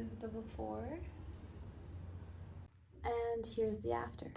is the before. And here's the after.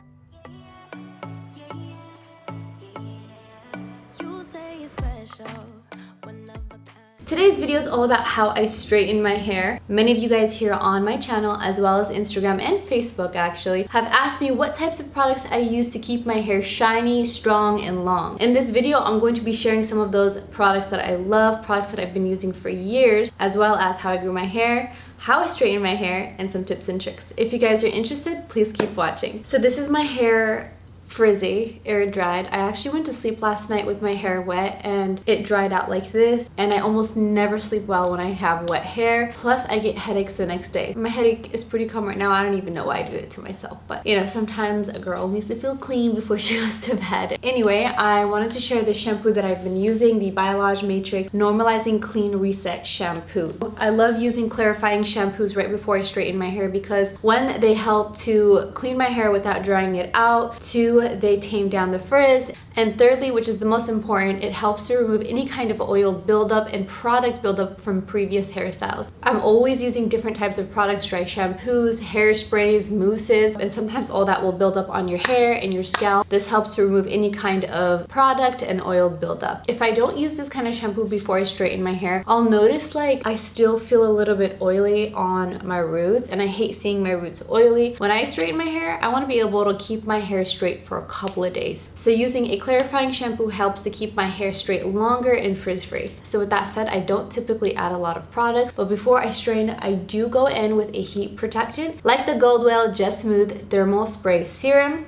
Today's video is all about how I straighten my hair. Many of you guys here on my channel, as well as Instagram and Facebook actually, have asked me what types of products I use to keep my hair shiny, strong, and long. In this video, I'm going to be sharing some of those products that I love, products that I've been using for years, as well as how I grew my hair, how I straighten my hair, and some tips and tricks. If you guys are interested, please keep watching. So this is my hair frizzy, air dried. I actually went to sleep last night with my hair wet and it dried out like this, and I almost never sleep well when I have wet hair. Plus I get headaches the next day. My headache is pretty calm right now. I don't even know why I do it to myself, but you know, sometimes a girl needs to feel clean before she goes to bed. Anyway, I wanted to share the shampoo that I've been using, the Biolage Matrix Normalizing Cleanreset shampoo. I love using clarifying shampoos right before I straighten my hair because one, they help to clean my hair without drying it out. Two, they tame down the frizz, and thirdly, which is the most important, it helps to remove any kind of oil buildup and product buildup from previous hairstyles. I'm always using different types of products, dry shampoos, hairsprays, mousses, and sometimes all that will build up on your hair and your scalp. This helps to remove any kind of product and oil buildup. If I don't use this kind of shampoo before I straighten my hair, I'll notice like I still feel a little bit oily on my roots, and I hate seeing my roots oily. When I straighten my hair, I want to be able to keep my hair straight for a couple of days. So using a clarifying shampoo helps to keep my hair straight longer and frizz-free. So with that said, I don't typically add a lot of products, but before I straighten, I do go in with a heat protectant like the Goldwell Just Smooth Thermal Spray Serum.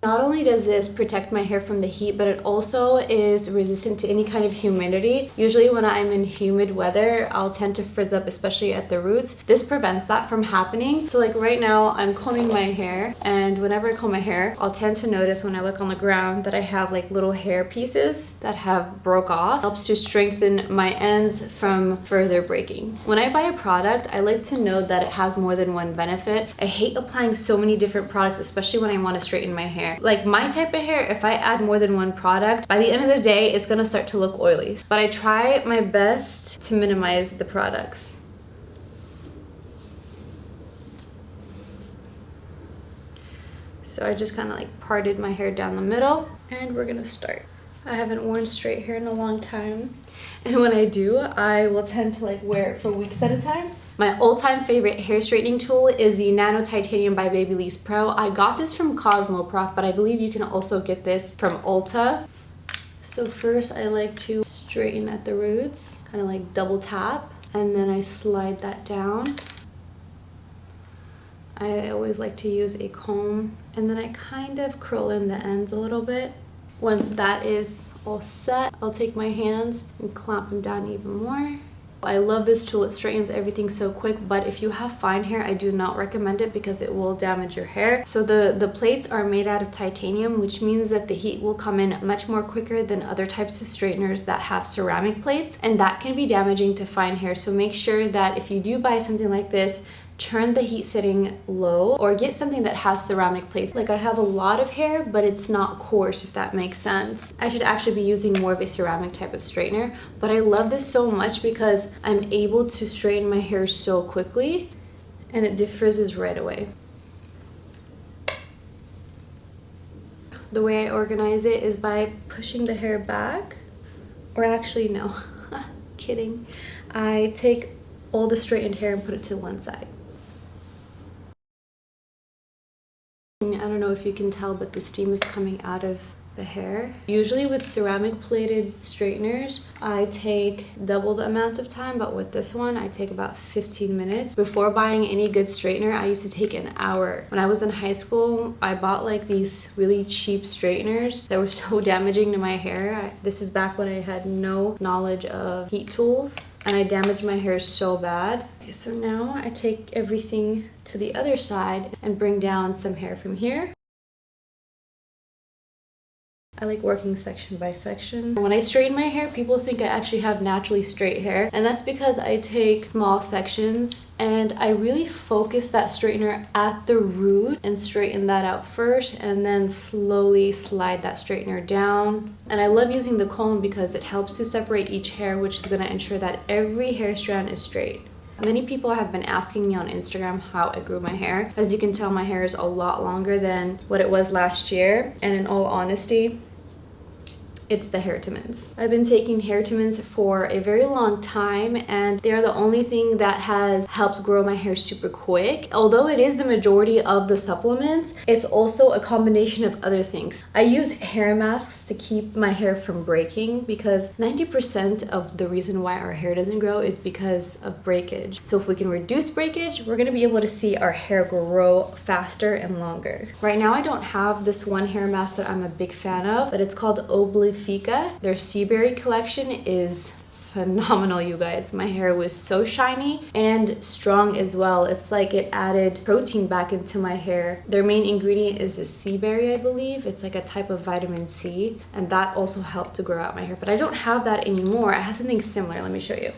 Not only does this protect my hair from the heat, but it also is resistant to any kind of humidity. Usually when I'm in humid weather, I'll tend to frizz up, especially at the roots. This prevents that from happening. So like right now, I'm combing my hair, and whenever I comb my hair, I'll tend to notice when I look on the ground that I have like little hair pieces that have broke off. It helps to strengthen my ends from further breaking. When I buy a product, I like to know that it has more than one benefit. I hate applying so many different products, especially when I want to straighten my hair. Like my type of hair, if I add more than one product, by the end of the day, it's gonna start to look oily. But I try my best to minimize the products. So I just kind of like parted my hair down the middle, and we're gonna start. I haven't worn straight hair in a long time, and when I do, I will tend to like wear it for weeks at a time. My all-time favorite hair straightening tool is the Nano Titanium by BaBylissPRO. I got this from Cosmoprof, but I believe you can also get this from Ulta. So first I like to straighten at the roots, kind of like double tap, and then I slide that down. I always like to use a comb, and then I kind of curl in the ends a little bit. Once that is all set, I'll take my hands and clamp them down even more. I love this tool. It straightens everything so quick, but if you have fine hair, I do not recommend it because it will damage your hair. So the plates are made out of titanium, which means that the heat will come in much more quicker than other types of straighteners that have ceramic plates, and that can be damaging to fine hair. So make sure that if you do buy something like this, turn the heat setting low, or get something that has ceramic plates. Like I have a lot of hair, but it's not coarse, if that makes sense. I should actually be using more of a ceramic type of straightener, but I love this so much because I'm able to straighten my hair so quickly, and it defrizzes right away. The way I organize it is by pushing the hair back, or actually no, kidding. I take all the straightened hair and put it to one side. I don't know if you can tell, but the steam is coming out of the hair. Usually with ceramic plated straighteners, I take double the amount of time, but with this one, I take about 15 minutes. Before buying any good straightener, I used to take an hour. When I was in high school, I bought like these really cheap straighteners that were so damaging to my hair. This is back when I had no knowledge of heat tools, and I damaged my hair so bad. Okay, so now I take everything to the other side and bring down some hair from here. I like working section by section. When I straighten my hair, people think I actually have naturally straight hair, and that's because I take small sections and I really focus that straightener at the root and straighten that out first, and then slowly slide that straightener down. And I love using the comb because it helps to separate each hair, which is going to ensure that every hair strand is straight. Many people have been asking me on Instagram how I grew my hair. As you can tell, my hair is a lot longer than what it was last year, and in all honesty, it's the hair vitamins. I've been taking hair vitamins for a very long time, and they're the only thing that has helped grow my hair super quick. Although it is the majority of the supplements, it's also a combination of other things. I use hair masks to keep my hair from breaking, because 90% of the reason why our hair doesn't grow is because of breakage. So if we can reduce breakage, we're gonna be able to see our hair grow faster and longer. Right now I don't have this one hair mask that I'm a big fan of, but it's called Obliphica. Their Seaberry collection is phenomenal, you guys. My hair was so shiny and strong as well. It's like it added protein back into my hair. Their main ingredient is the Seaberry, I believe. It's like a type of vitamin C, and that also helped to grow out my hair. But I don't have that anymore. I have something similar. Let me show you.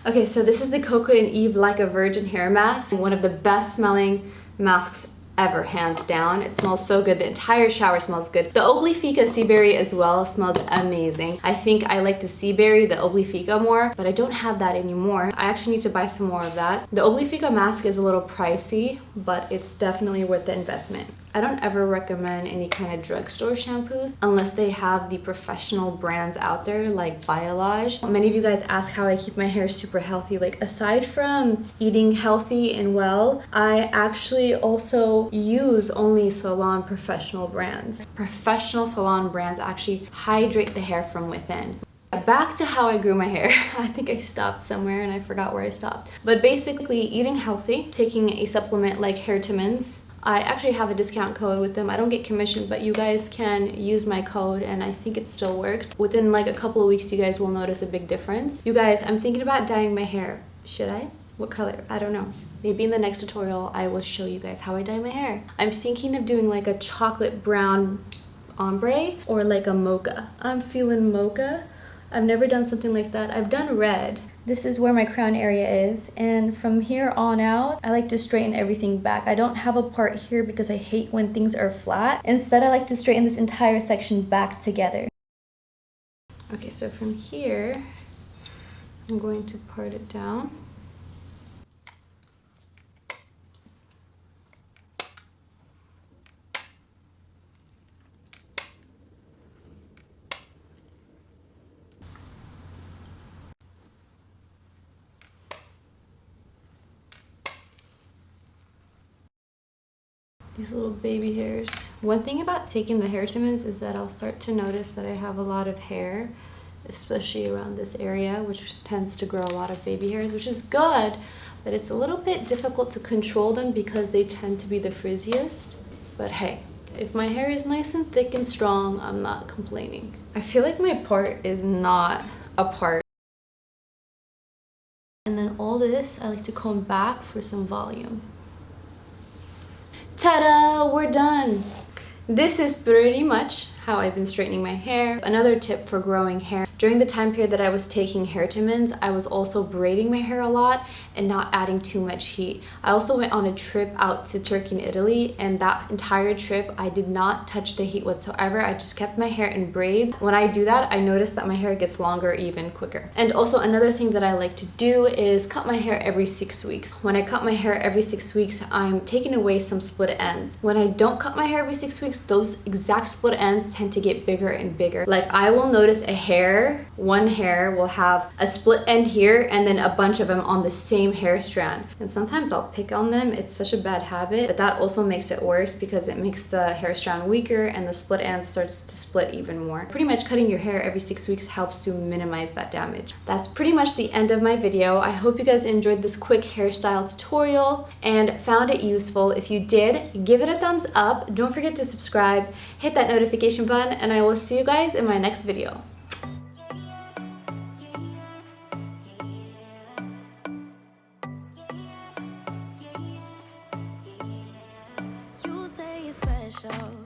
Okay, so this is the Coco and Eve Like a Virgin hair mask. One of the best smelling masks ever, hands down. It smells so good. The entire shower smells good. The Obliphica Seaberry as well smells amazing. I think I like the Seaberry, the Obliphica more, but I don't have that anymore. I actually need to buy some more of that. The Obliphica mask is a little pricey, but it's definitely worth the investment. I don't ever recommend any kind of drugstore shampoos unless they have the professional brands out there like Biolage. Many of you guys ask how I keep my hair super healthy. Like, aside from eating healthy and well, I actually also use only salon professional brands. Professional salon brands actually hydrate the hair from within. Back to how I grew my hair. I think I stopped somewhere and I forgot where I stopped. But basically, eating healthy, taking a supplement like hair vitamins. I actually have a discount code with them. I don't get commission, but you guys can use my code and I think it still works. Within like a couple of weeks, you guys will notice a big difference. You guys, I'm thinking about dyeing my hair. Should I? What color? I don't know. Maybe in the next tutorial, I will show you guys how I dye my hair. I'm thinking of doing like a chocolate brown ombre or like a mocha. I'm feeling mocha. I've never done something like that. I've done red. This is where my crown area is, and from here on out, I like to straighten everything back. I don't have a part here because I hate when things are flat. Instead, I like to straighten this entire section back together. Okay, so from here, I'm going to part it down. These little baby hairs. One thing about taking the hair vitamins is that I'll start to notice that I have a lot of hair, especially around this area, which tends to grow a lot of baby hairs, which is good, but it's a little bit difficult to control them because they tend to be the frizziest. But hey, if my hair is nice and thick and strong, I'm not complaining. I feel like my part is not a part. And then all this, I like to comb back for some volume. Ta-da! We're done! This is pretty much how I've been straightening my hair. Another tip for growing hair. During the time period that I was taking hair vitamins, I was also braiding my hair a lot and not adding too much heat. I also went on a trip out to Turkey and Italy, and that entire trip I did not touch the heat whatsoever. I just kept my hair in braids. When I do that, I notice that my hair gets longer even quicker. And also another thing that I like to do is cut my hair every 6 weeks. When I cut my hair every 6 weeks, I'm taking away some split ends. When I don't cut my hair every 6 weeks, those exact split ends tend to get bigger and bigger. Like, I will notice a hair, one hair will have a split end here and then a bunch of them on the same hair strand. And sometimes I'll pick on them. It's such a bad habit, but that also makes it worse because it makes the hair strand weaker and the split end starts to split even more. Pretty much cutting your hair every 6 weeks helps to minimize that damage. That's pretty much the end of my video. I hope you guys enjoyed this quick hairstyle tutorial and found it useful. If you did, give it a thumbs up. Don't forget to subscribe, hit that notification button, and I will see you guys in my next video. You say it's special.